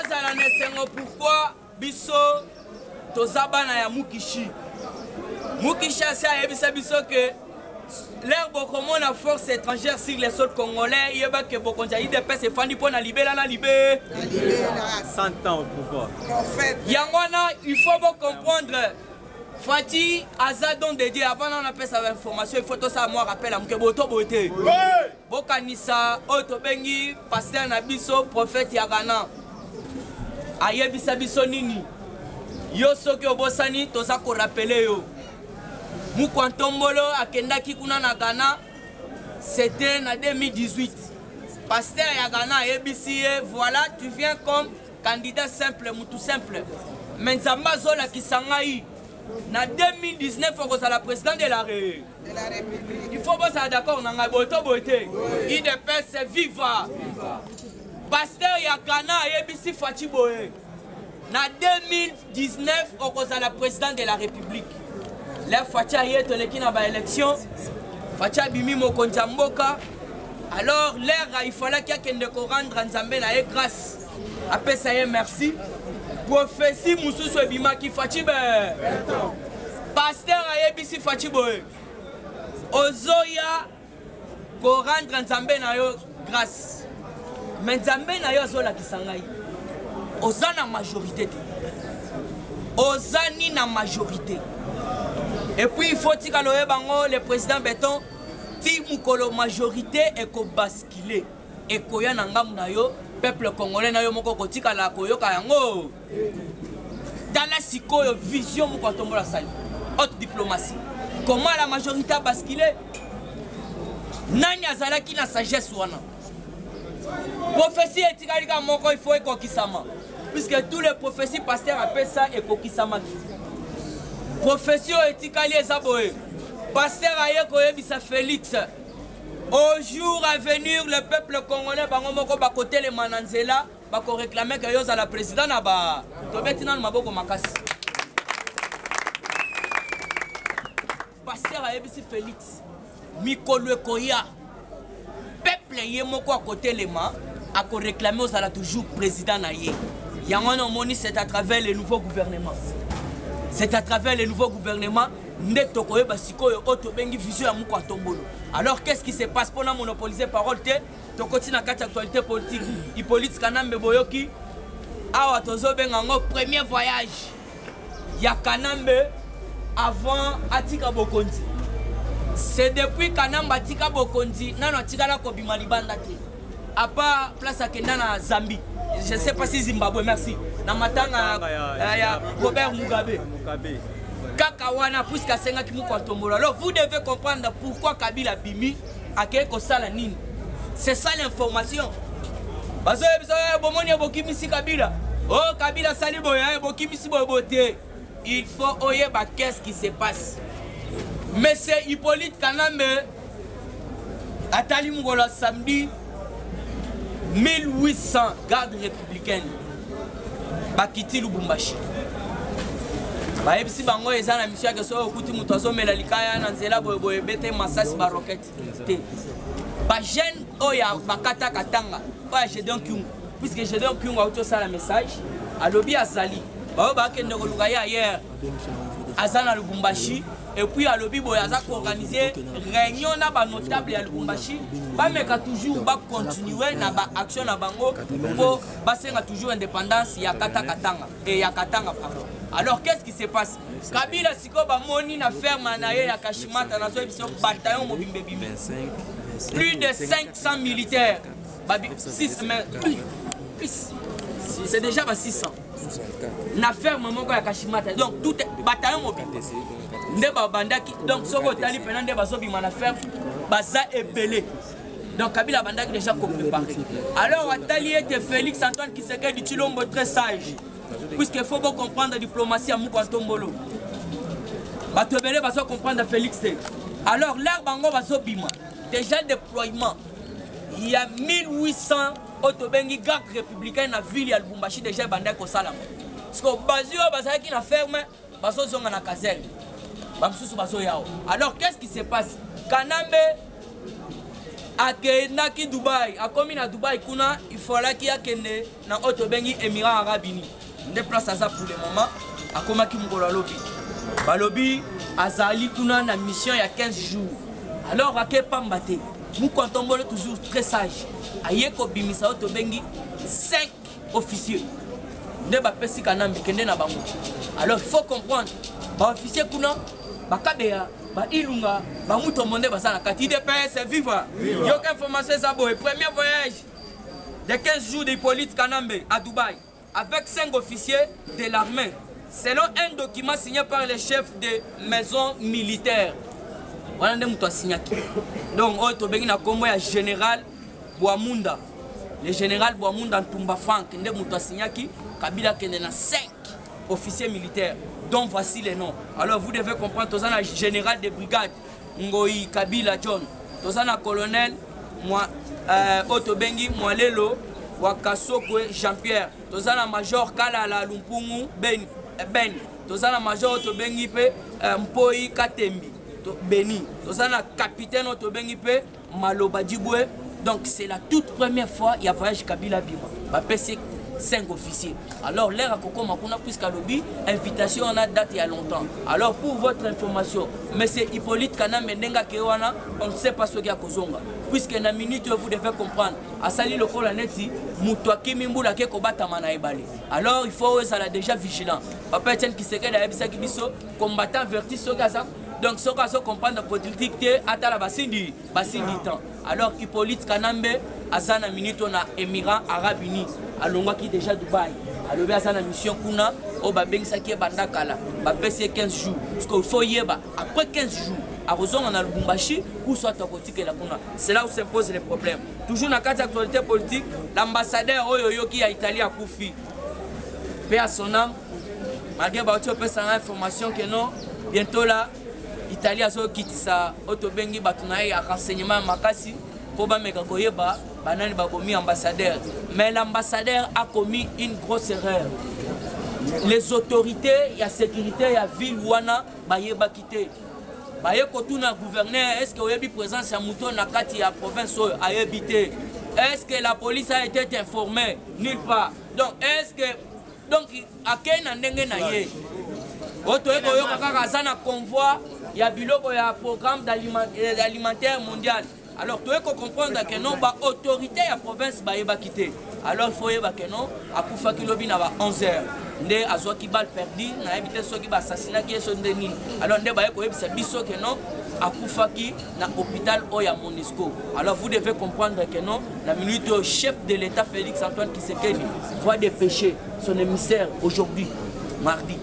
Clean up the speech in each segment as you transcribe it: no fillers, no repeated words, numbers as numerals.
tozala na esengo pourquoi biso tozabana ya Mukishi. Mukishi asi ayebisa biso que l'air bokomona force étrangère sur les sols congolais yeba que bokonza IDPS efandi po na libela na libé 100 ans au pouvoir. Yangwana il faut comprendre Fati Azadon de Dieu avant on appelle ça information il faut tout ça moi rappel am que boto boté bokanisa otobengi pasteur na biso prophète Yagana ayebisa biso nini yo soki obosani toza ko rappeler yo Mukwantombolo akendaki kuna na Ghana c'était en 2018 pasteur Yagana ayebisi voilà tu viens comme candidat simple mutu simple mais nzamba zola kisangai na 2019 on a la présidente de la République. Il faut pas être d'accord, on a boto boté. IDPS viva. Pasteur Yakana Yebisi Fati Boé. Na 2019 on a la présidente de la République. Là Fati Ayet qui na ba élection. Fati Bimi Mokonza Mboka. Alors l'air il fallait qu'il y ait rendre Nzambe na grâce. Après ça merci. Prophétie Moussou Bima qui Fatibe. Pasteur Ayebisi Fatibo. Ozoya ko rendre Nzambe na yo grâce. Mais Nzambe na yo zola kisangai. Ozana majorité. Ozani na majorité. Et puis il faut tika loye bango le président Béton ti mukolo majorité et ko basculer. Et ko ya nangam na yo peuple congolais na yo moko kotika la koyoka yango dans la sikoyo vision moko tombo la sali haute diplomatie comment la majorité a basculé nani azala ki na sagesse wana prophétie etika moko il faut ekokisama puisque tous les prophéties pasteurs appellent ça ekokisama prophétie etika li ezaboye pasteur aye koyebisa Félix. Au jour à venir, le peuple congolais va côté les mananzela, va réclamer que yoza la présidente naba. Tobetina maboko makasi. Pasteur Ayebisi Félix, Mikolo Koya, peuple yemoko à côté les mains, à réclamer yoza toujours président naye. Yangon moni c'est à travers les nouveaux gouvernements. C'est à travers les nouveaux gouvernements. Alors qu'est-ce qui se passe pour monopoliser parole te to continue na kati actualité politique Hippolyte Kanambe Boyoki awa tozo bengango premier voyage ya Kanambe avant Atika Bokonzi. C'est depuis Kanambe Atika Bokonzi nano atika la ko bima libanda te à part place akenda na Zambie. Je sais pas si Zimbabwe merci na matanga ya Robert Mugabe. Kakawana puisque senga ki Mukwantombolo. Alors vous devez comprendre pourquoi Kabila Bimi a quelque sala nini. C'est ça l'information. Bazo biso bomoni bokimi si Kabila. Oh Kabila sali boya bokimi si boboté. Il faut oyeba qu'est-ce qui se passe. Mais c'est Hippolyte Kanambe atali Mungolo samedi 1800 gardes républicaines. Bakiti Lubumbashi. Baebisi bango ezana mission ke so okuti muto azomela likaya na nzela boye bete masasi ba roquette te ba jeune oya bakata katanga ba Gédéon Kyungu puisque Gédéon Kyungu a auto ça la message alobi azali ba ba kende ko lukaya hier azana Lubumbashi et puis alobi boya za ko organiser réunion na ba notable ya Lubumbashi ba meka toujours ba continuer na ba action na bango pour ba senga toujours indépendance ya kata katanga et ya katanga pardon. Alors qu'est-ce qui se passe? Kabila siko ba moni na ferme na ye ya Kashimata na zo biso bataillon mobimbe bimbe. Plus de 500 militaires. 6 mais c'est déjà 600. Na ferme moko ya Kashimata. Donc tout bataillon mobimbe. Ndeba bandaki donc soko tali pendant ndeba zo bima na ferme baza ebelé. Donc Kabila bandaki déjà préparé. Alors atali était Félix Antoine Tshisekedi Tshilombo très sage. Puisqu'il faut comprendre la diplomatie à Mukwantombolo. Batobele va comprendre Félix. Alors l'air bango va bima. Déjà le déploiement. Il y a 1800 autobengi gardes républicains dans la ville de Lubumbashi déjà bandé ko salam. Parce que bazio bazaki na ferme baso zonga na caserne. Bamsusu baso yao. Alors qu'est-ce qui se passe? Kanambe akendaki Dubaï, akomi na Dubaï kuna, il fallait qu'il akende na oto bengi Émirats Arabes Unis. Nde place ça pour le moment, akomaki mukolo lobi. Balobi azali kuna na mission il y a 15 jours. Alors ake pambate, mukontombole toujours très sage. Aye ko bimisa oto bengi 5 officiers. Nde ba pesi kanambi kende na bango. Alors il faut comprendre, ba officier kuna bakabeya ba ilunga ba muto monde basana kati DPS vivre. Yo information ça boy, premier voyage de 15 jours de Hippolyte Kanambe à Dubaï avec 5 officiers de l'armée selon un document signé par le chef de maison militaire. Voilà nde muto signaki. Donc o to bengi na kombo ya général Boamunda. Le général Boamunda Ntumba Frank nde muto signaki Kabila kende na 5 officiers militaires. Donc voici les noms. Alors vous devez comprendre, Tozana général de brigade, Ngoyi Kabila John, Tozana colonel, Otobengi Mwalelo, Wakasokwe Jean-Pierre, Tozana major Kalala Lumpungu Ben, Tozana major Otobengi Pe Mpoi Katembi, Beni, Tozana capitaine Otobengi Pe Maloba Djibwe. Donc c'est la toute première fois il y a voyage Kabila Bima. 5 officiers. Alors, l'air à Koko Makuna, puisqu'à lobby, invitation on a date il y a longtemps. Alors, pour votre information, M. Hippolyte Kanambe Nenga Kewana, on ne sait pas ce qu'il y a Kozonga. Puisque dans la minute, vous devez comprendre, à Sali le Kolaneti, Moutouaki Mimboula Kekobata Manaïbali. Alors, il faut être déjà vigilant. Papa Etienne qui se quede à Ebisa Kibiso, combattant verti Sogaza. Donc, ce qu'on se comprend de politique, à la Basindi temps. Alors, Hippolyte Kanambe, à la minute, on a Émirats Arabes Unis. Alors, qui déjà Dubaï. Alors, il y a une mission kuna au Babeng Saki Bandakala. Babé 15 jours. Parce qu'il faut y aller. Après 15 jours, à Rozon, on a le Bumbashi, ou soit à côté la kuna. C'est là où se posent les problèmes. Toujours dans la carte d'actualité politique, l'ambassadeur Oyoyo qui a Italie à Koufi. Paix à son âme. Malgré que tu as information que non, bientôt là, l'Italie a quitté sa autobengi batunaï à renseignement makasi pour bameka koyeba banani bakomi ambassadeur. Mais l'ambassadeur a commis une grosse erreur. Les autorités, il y a sécurité, il y a ville wana bayeba quitté. Baye kotuna gouverneur, est-ce que vous avez présence à mouton na kati ya province a habité? Est-ce que la police a été informée? Nulle part. Donc est-ce que donc à quel ndenge na ye? Auto eko yo kaka zana convoi ya biloko ya programme alimentaire mondial. Alors tu faut comprendre que non ba autorité ya province ba yeba quitter. Alors il faut yeba que non a kufa kilobi na ba 11h. Nde azwa ki bal perdu na habité soki ba assassinat qui est ndeni. Alors nde ba yeko yebisa biso que non a kufa ki na hôpital oya Monisco. Alors vous devez comprendre que non la minute au chef de l'État Félix Antoine Tshisekedi voit des péchés son émissaire aujourd'hui mardi.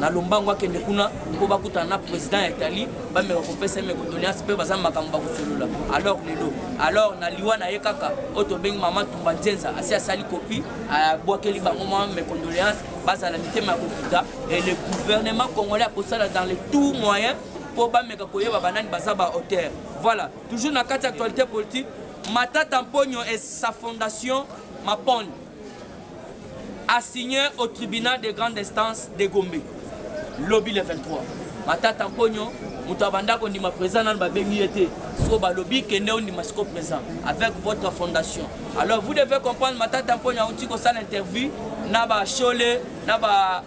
Na lombango akende kuna po bakuta na président ya Italie ba me kopesa me condoléances pe baza makambo bakusolula. Alors na liwa na yekaka otobengi mama Tumba Nzenza asi asali copie a boakeli bango me condoléances basa la mitema kokuta et le gouvernement congolais a posé dans les tout moyens pour ba me koyeba banani baza ba hauteur. Voilà, toujours na carte actualité politique, Matata Mponyo et sa fondation Mapon a signé au tribunal de grande instance de Gombe. Lobby le 23. Matata Mponyo, Moutabanda Kondima présent dans le Babengi était. So lobby qui est né présent avec votre fondation. Alors vous devez comprendre, Matata Mponyo a dit que ça l'interview, na ba Chole, na ba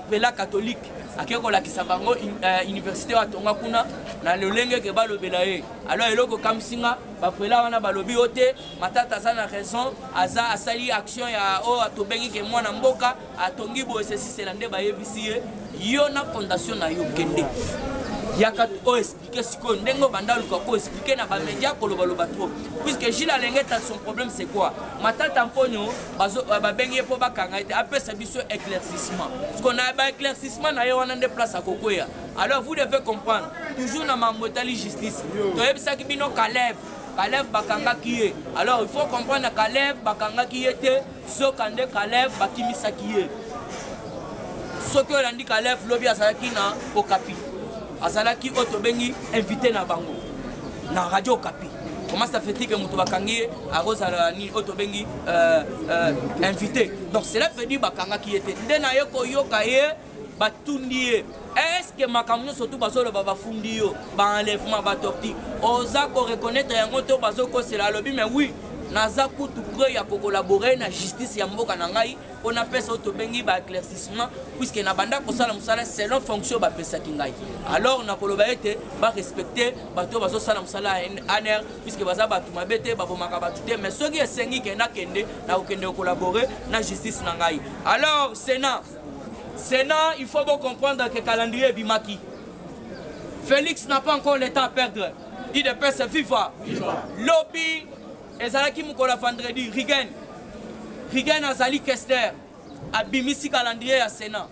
Pela catholique. Akeko la kisambango université wa tonga kuna na lolenge ke balobela ye. Alors eloko kamsinga ba Pela wana balobi ote Matata sana raison aza asali action ya o atobengi ke mwana mboka atongi bo ceci c'est l'ande ba yebisi yo na fondation na yo kende. Yaka o expliquer siko ndengo banda luka ko expliquer na ba média ko loba trop. Puisque Gilles Alengeta son problème c'est quoi? Matata Mponyo bazo ba bengi po bakanga ite après ça biso éclaircissement. Parce qu'on a ba éclaircissement na yo wana de place à Kokoya. Alors vous devez comprendre toujours na mambotali justice. To yebisa ki bino Kalev bakanga kiye. Alors il faut comprendre Kalev bakanga kiye te sokande Kalev bakimisa kiye. Soko landi Kalev lobby azalaki na Okapi. Azalaki otobengi invité na bango na radio Okapi. Comment ça fait-il que Moutobakangi a Rosalani otobengi invité? Donc cela veut dire bakanga qui était. Ndena yoko yokaye batundi est-ce que makamyo surtout basolo baba fundi yo ba enlèvement ba torti oza ko reconnaître yango to bazoko c'est la lobby mais oui naza kutu prêt ya ko collaborer na justice ya mboka na ngai on appelle ça to bengi ba éclaircissement puisque na banda ko sala musala selon fonction ba pesa kingai alors na koloba ete ba respecter bato bazo sala musala aner puisque baza batu mabete ba bomaka batu te mais soki esengi ke na kende na okende collaborer na justice na ngai alors Sénat, il faut bien comprendre que le calendrier est bimaki. Félix n'a pas encore le temps à perdre. Il de paix, c'est viva. Lobby, et ça qui m'a vendredi, Rigen Azali Kester, a bimisi calendrier à Sénat.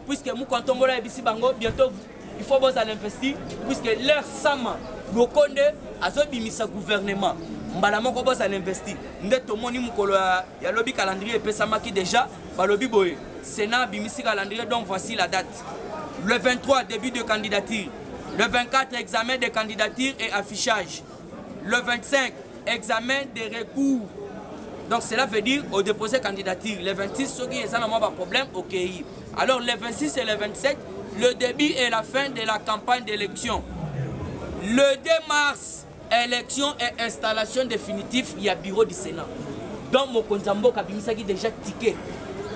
Puisque nous, quand on va ici, bientôt, il faut bien investir. Puisque leur sama, le conde, a bimisa gouvernement. Mbala ko boss à l'investir. Ndeto moni mukolo ya lobby calendrier pesa maki déjà ba lobby boy. Sénat bimisi calendrier donc voici la date. Le 23 début de candidature. Le 24 examen de candidature et affichage. Le 25 examen des recours. Donc cela veut dire au déposer candidature. Le 26 ceux qui ont pas problème OK. Alors le 26 et le 27 le début et la fin de la campagne d'élection. Le 2 mars élection et installation définitive, il y a bureau du Sénat. Donc, mon konzambo kabimisa qui déjà ticket.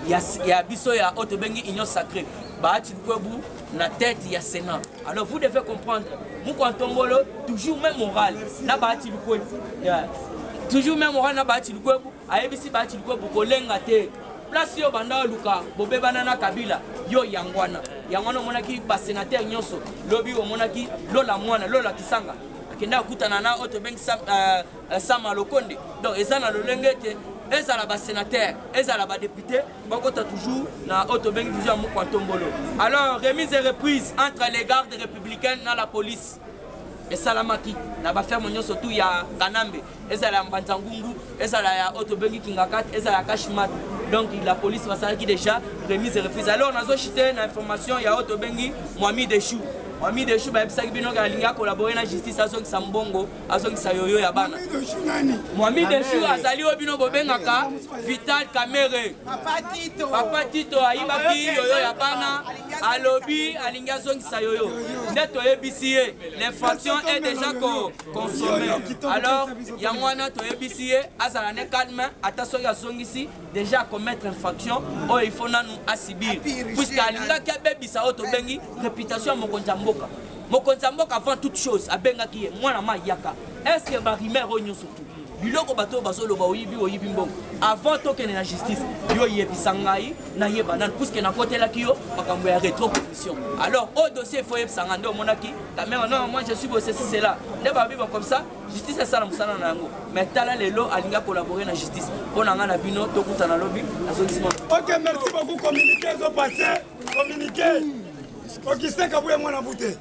Il y a biso ya Otobengi Union Sacrée. Bahati Kwebu, na tête, il y a Sénat. Alors, vous devez comprendre, mon kontombolo, toujours même moral. Na Bahati Kwebu. Toujours même moral, na Bahati Kwebu. Aebisi Bahati Kwebu, kolenga te. Place yo banda luka, bobe banana Kabila, yo yangwana. Yangwana monaki, ba sénateur nyonso. Lobi o monaki, lola mwana, lola kisanga. Kenda kutana na Otobengi Sama Lokonde. Donc eza na lolengete, eza la ba sénateur, eza la ba député, bakota toujours na Otobengi vision mu Kwantombolo. Alors remise et reprise entre les gardes républicains na la police. Et salamaki na ba faire monyo surtout ya Kanambe, eza la Mbanzangungu, eza la ya Otobengi Kingakat, eza la Kashimat. Donc la police va savoir qui déjà remise et reprise. Alors on a zochité une information ya Otobengi Mohamed Dechou. Mohamed Dechou ba ebisa bino ka linga collaborer na justice azongi sa mbongo, azongi sa yoyo ya bana. Mohamed Dechou azali obino bobengaka Vital Kamere. Papa Tito aibaki yoyo ya bana, alobi alinga azongi sa yoyo. Neto ebisiye, l'infraction est déjà consommée. Alors yamwana to ebisiye azala ne calme atasoki azongisi déjà commettre infraction oh il faut nous asibir puisque alinga ki abebisa Otobengi réputation mokonza mboka avant toute chose abenga ki mwana ma yaka est-ce que ba rimer onyo surtout biloko bato bazolo ba oyibi mbongo avant tokene na justice yo yebisa ngai na yebana puisque na kotela ki yo makambo ya rétrocommission alors au dossier faut yebisa ngande omonaki quand même non moi je suis bossé c'est là ne ba bibo comme ça justice est ça la musana na yango mais tala lelo alinga collaborer na justice pona nga na bino tokuta na lobby azongisimo. OK, merci beaucoup. Communiquer zo passé communiquer Augustin Kabouya mwana bouté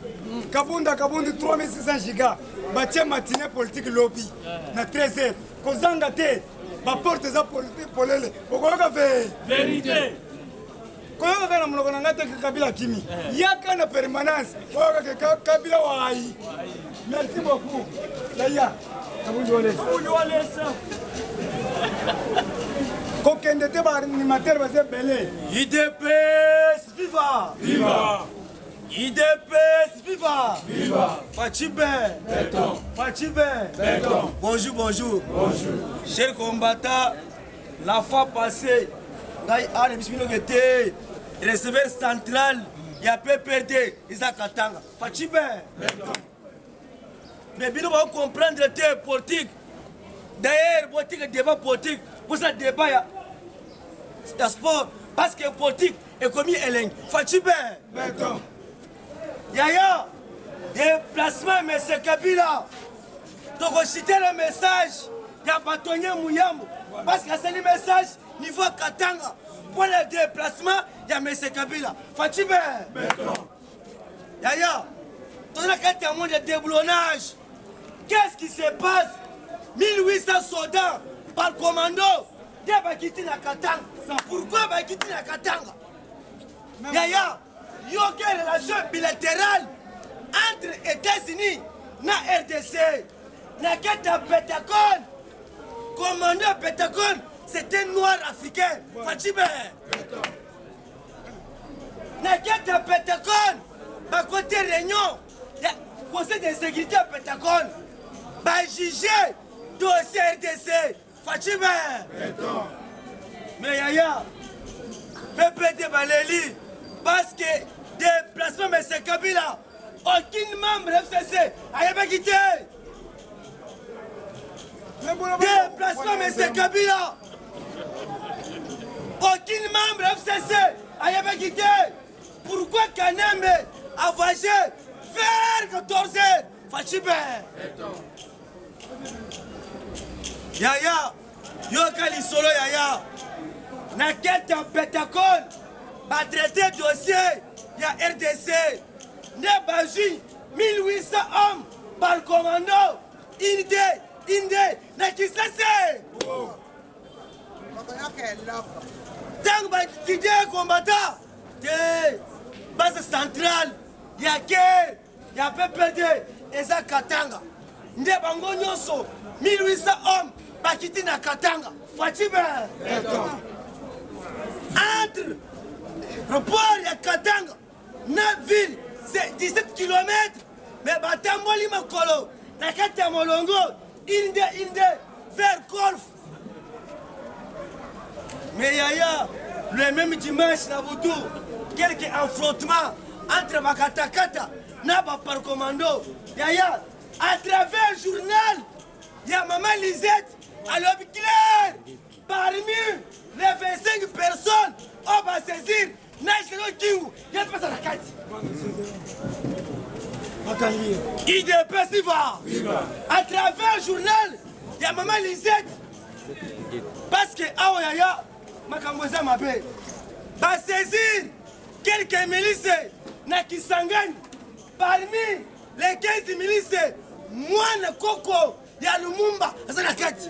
Kabunda 3600 giga batie matinée politique lobby na 13h kozanga te ba porte za politique polele okoyoka fe vérité koyoka kana muloko na ngate Kabila kimi yaka na permanence oyoka Kabila wai. Merci beaucoup Laya Kabundi wale kokende te ba animateur ba se belé IDPS viva viva IDPS viva viva Fachibe béton Fachibe béton. Bonjour chers combattants, la fois passée ngai ale bismino gete receveur central ya PPRD Isakatanga Fachibe béton. Mais bino va comprendre te politique. D'ailleurs politique débat politique pour ça débat ya sport parce que politique est commis Eleng Fachibe béton. Yaya, déplacement, M. Kabila. Donc, citer le message de Batonye Mouyambo. Parce que c'est le message niveau Katanga. Pour le déplacement, il y a M. Kabila. Fachibe. Yaya, dans la carte de déboulonnage, qu'est-ce qui se passe? 1800 soldats par commando de Bakiti na Katanga. Pourquoi Bakiti na Katanga? Yaya, il y a une relation bilatérale entre États-Unis et RDC. La quête de Pentagone, commandant Pentagone, c'est un noir africain. Fachibe. La quête de Pentagone, côté réunion, conseil de sécurité à Pentacole, juger dossier RDC, Fatime. Mais Yaya, PPT Baléli, parce que déplacement M. Kabila, aucun membre FCC a pas quitté. Déplacement M. Kabila, aucun membre FCC a pas quitté. Pourquoi Kanembe a voyagé vers 14h? Fatime. Yaya, Yokali Solo Yaya, na quête en Pentacole, va traiter dossier, il y a RDC, ne baji 1800 hommes par commando, Inde, na qui ça c'est? Tant que tu es combattant, base centrale, il y a Ké, il y a PPD, et ça Katanga. Ne bango nyonso 1800 hommes bakiti na Katanga. Fatime. Entre report ya Katanga, 9 villes, c'est 17 km. Mais batamboli makolo, na kati ya molongo, Inde, vers golf. Mais Yaya, le même dimanche na Boutou, quelques affrontements entre Makatakata, Naba par commando. Yaya, à travers le journal, il y a Maman Lisette à l'objet clair. Parmi les 25 personnes, on va saisir National King. Il y a pas ça la carte. IDP Siva. À travers le journal, il y a Maman Lisette. Parce que Aoyaya, Makamboza Mabé, va saisir quelques milices Nakisangani. Parmi les 15 milices, moi, Koko, il y a Lumumba, c'est la carte.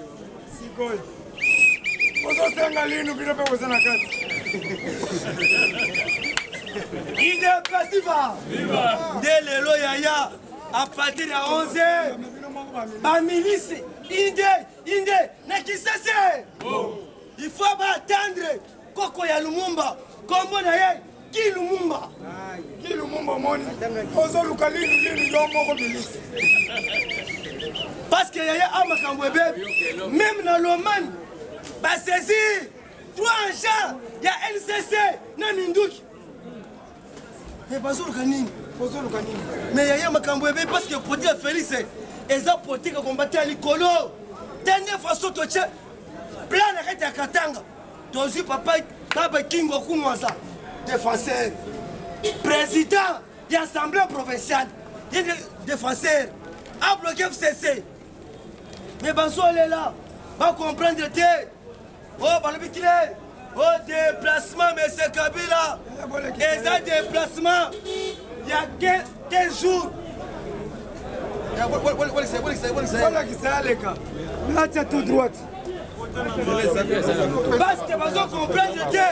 Sikoi. Ozo senga linu bila pe wazana kati. Il est passiva. Dès le Yaya, à partir de 11h, ma milice, Inde, Nakisase. Il faut attendre Koko ya Lumumba. Comment d'ailleurs, qui Lumumba? Qui Lumumba moni? Ozo lukalinu linu yomo milice. Parce que Yaya Amakambwebe, même dans l'Oman, va saisir 3 agents, il y a NCC, Namindouki. Mais pas sur le canine. Mais Yaya Makambwebe, parce que pour dire Félix, ils ont porté que combattre à l'Icolo. Dernière façon, tu as plein de Katanga. Tu as vu Papa Kingo Kumwaza, défenseur. Président de l'Assemblée provinciale, il y a des défenseurs. A bloqué FCC. Mais Banso elle est là. Va comprendre que oh, oh, déplacement, M. Kabila. Et ça, déplacement, il y a 15 jours. Voilà qui ça les gars. Là tu as tout droit. Parce que Banso comprendre que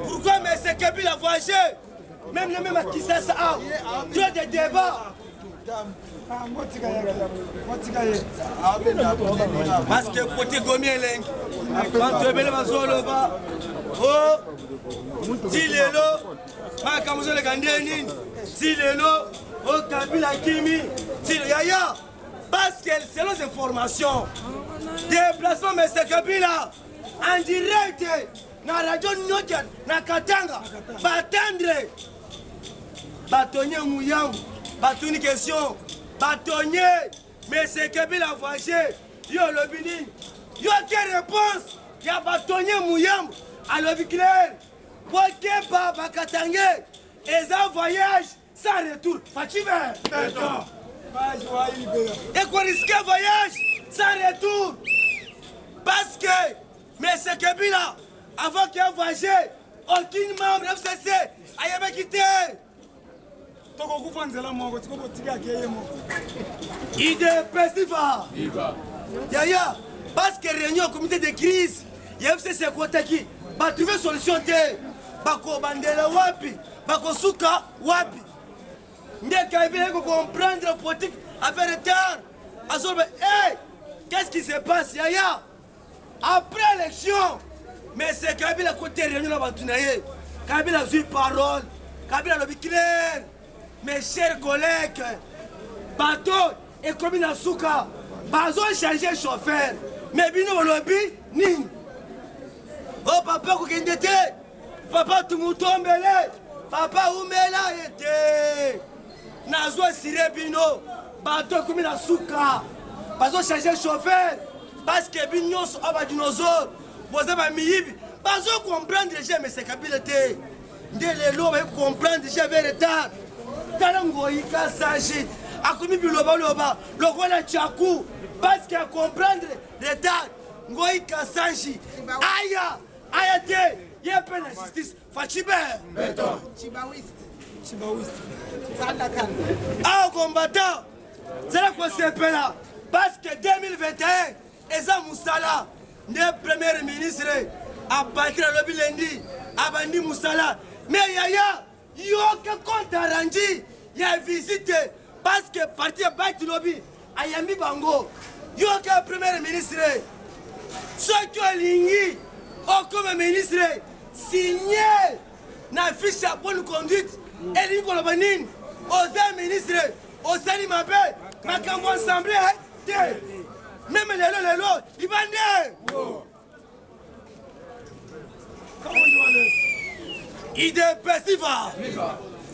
pourquoi M. Kabila a voyagé. Même le même qui ça, tu as des débats. Parce que côté Gomien Lenk, quand tu es venu à Zoloba, oh, Tilelo, Makamuzo le Gandénin, Tilelo, oh, Kabila Kimi, Yaya, parce que selon ces informations, déplacement M. Kabila, en direct, dans la radio Nyotian, dans Katanga, va attendre, bâtonnier Mouyam, bâtonnier question. Bâtonnier, mais c'est Kabila a voyagé. Yo le bini. Yo quelle réponse? Il y a bâtonnier Mouyam à l'objet clair. Pour que Baba Katangé et un voyage sans retour. Fatime. Et qu'on risque un voyage sans retour. Parce que, mais c'est Kabila, avant qu'il ait voyagé, aucun membre FCC a jamais quitté. IDP Siva. Yaya, parce que réunion comité de crise, il y a FCC Kotaki, va trouver solution. Bako Bandela Wapi, Bako Souka Wapi. Ndeka Ibile comprendre la politique avec retard. Hey, qu'est-ce qui se passe, Yaya? Après l'élection, mais c'est Kabila côté réunion là-bas. Kabila a eu parole, Kabila a clair. mes chers collègues, bateau et comme une souka, bazo changer chauffeur, mais bino lobby ni. Oh papa kokendete, papa tumutombele, papa umela ete. Nazo sire bino, bateau comme une souka, bazo changer chauffeur, parce que bino so aba dinosaure, vous avez mis, bazo comprendre déjà mais c'est capilité. Dès les lots, vous comprendre déjà vers retard. Talango ika saji, akumi biloba loba, le roi la tchakou, parce qu'à comprendre retard, ngoïka saji, aya, aya te, y'a peine la justice, Fachibe, béton, chibawiste, ah combattant, c'est là qu'on s'appelle là, parce que 2021, Eza Moussala, le premier ministre, a battu le lobby lundi, a bandi Moussala, mais yaya, yoka compte rendu, il a visité parce que parti Bati Lobby a Yambi Bango, yoka premier ministre, ceux qui ont ligné, comme ministre, signé la fiche à bonne conduite, et l'Ingo Banine, aux ministres, aux Salimabé, ma cambo assemblée, même les lots, ils bandent. Comment on dit Idepesiva.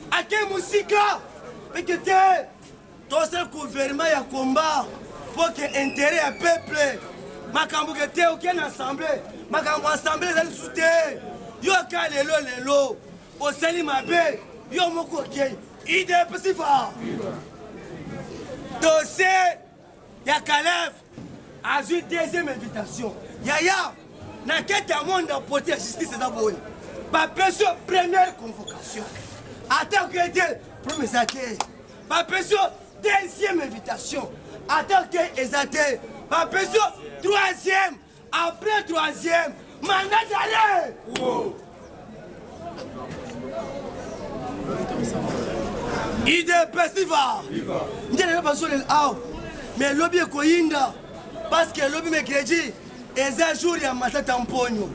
À quel musique mais que tu ton seul gouvernement y a combat pour que l'intérêt du peuple. Ma cambo que tu aucune assemblée. Ma cambo assemblée elle soutient. Yo ka les lots. Au Salimabé, yo moko ke. Idepesiva. Dossier ya Kalef a eu deuxième invitation. Yaya, na quête à monde d'apporter la justice et d'abord. Ma première convocation. Attends que premier athée. Ma deuxième invitation. Attends que athées. Ma troisième. Après troisième. Mandat d'arrêt. Idepesiva. Mais le lobby est koyinda. Parce que le lobby me crédit. Et un jour il y a matata amponyo.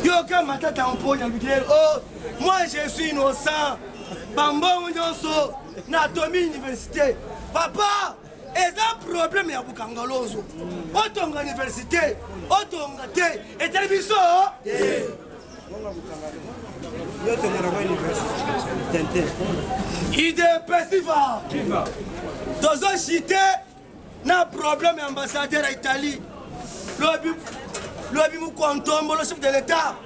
Yoka matata amponyo. Oh, moi je suis innocent. Bambo Nyonso. Natomi université. Papa, et un problème il y a Bukangalozo. Otonga université. Otonga te. Et télévision. Idepesiva. Dans un cité, n'a problème ambassadeur à Italie. L'Obi Moukontombo, le chef de l'État,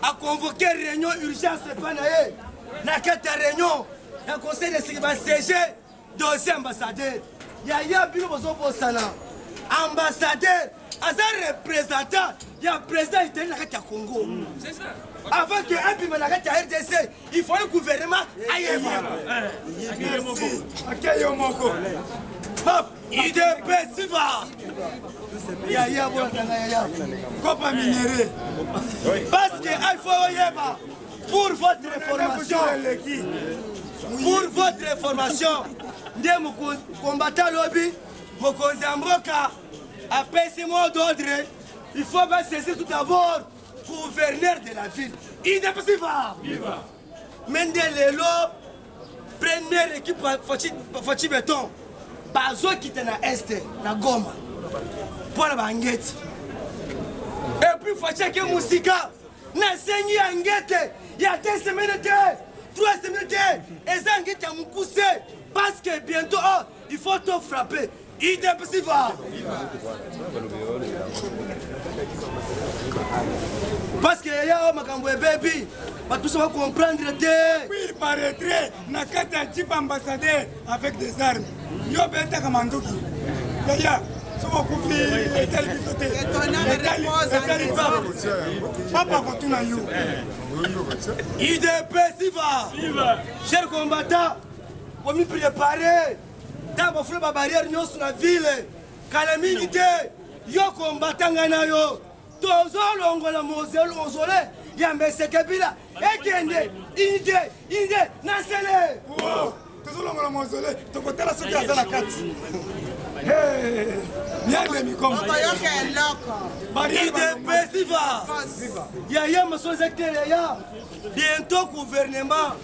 a convoqué une réunion urgence de Panaé. N'a qu'à réunion, un conseil de sécurité dossier ambassadeur. Yaya Bino Bosana, ambassadeur, as un représentant, il y a un président italien à Congo. C'est ça. Avant qu'un pays de la RDC, il faut le gouvernement aille. Idepesiva. Yaya Bolatanga. Copa minéré. Parce que il faut yeba. Pour votre information. Pour votre information. Des combattants lobby, Mokonzi Amboka, après ces mots d'ordre, il faut saisir tout d'abord gouverneur de la ville. Idepesiva. Mendelelo, première équipe Fachi Béton. Bazo qui était na Est, na Goma. Pour la banguette. Et puis Fachi qui Moussika, na Sengi Angete, il y a 2 semaines, 3 semaines, et ça Angete a moussé. Parce que bientôt, oh, il faut te frapper. Idepesiva. Parce que y'a Makambo et baby, tout ça va comprendre. Oui, il paraîtrait qu'il y a un type ambassadeur avec des armes. Il y a un Kamandoki. Il y a Idepesiva. Chers combattants, on m'y préparer. Dans ma barrière, nous sommes dans la ville. Calamité, yo combattant yo. Tozo longo la moselle, ozole. Ya mese kabila. Ekende, inde, nasele. Tozo longo la moselle. Tokote la soki azana kati. Yande mi komba. Idepesiva. Yaya maso secteur ya. Bientôt gouvernement.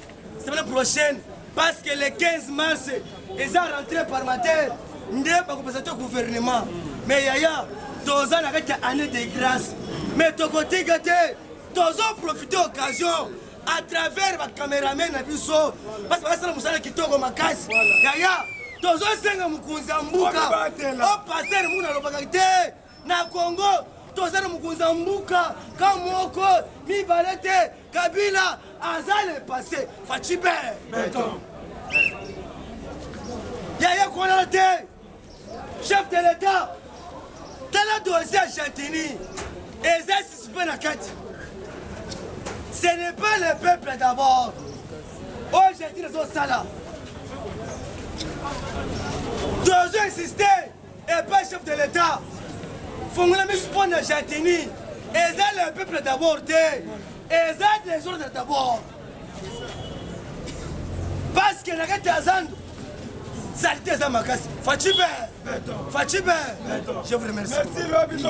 Semaine prochaine. parce que le 15 mars, ils ont rentré par matin, ils ont représenté le gouvernement. Mais Yaya, tous ans avec une année de grâce. Mais ton côté gâté, tous ont profité de l'occasion à travers ma caméraman à Bisso. Parce que c'est la moussala qui tourne ma casse. Yaya, tous ont senga mukunza mbuka. Au pasteur mouna lobakité. Na Congo, tous ont mukunza mbuka. Kamoko, Mibalete, Kabila, Azal est passé. Fachibe. Yaya Konate, chef de l'État. Tala dossier à Chantini. Et ça, c'est pas la quête. Ce n'est pas le peuple d'abord. Aujourd'hui, les autres là. Deux insister. Et pas chef de l'État. Faut que nous sponsor à Chantini. Et ça, le peuple d'abord. Et ça, les autres d'abord. Parce que la quête est à Zando. Saleté ça ma casse. Fachibe. Je vous remercie. Merci, Lobi,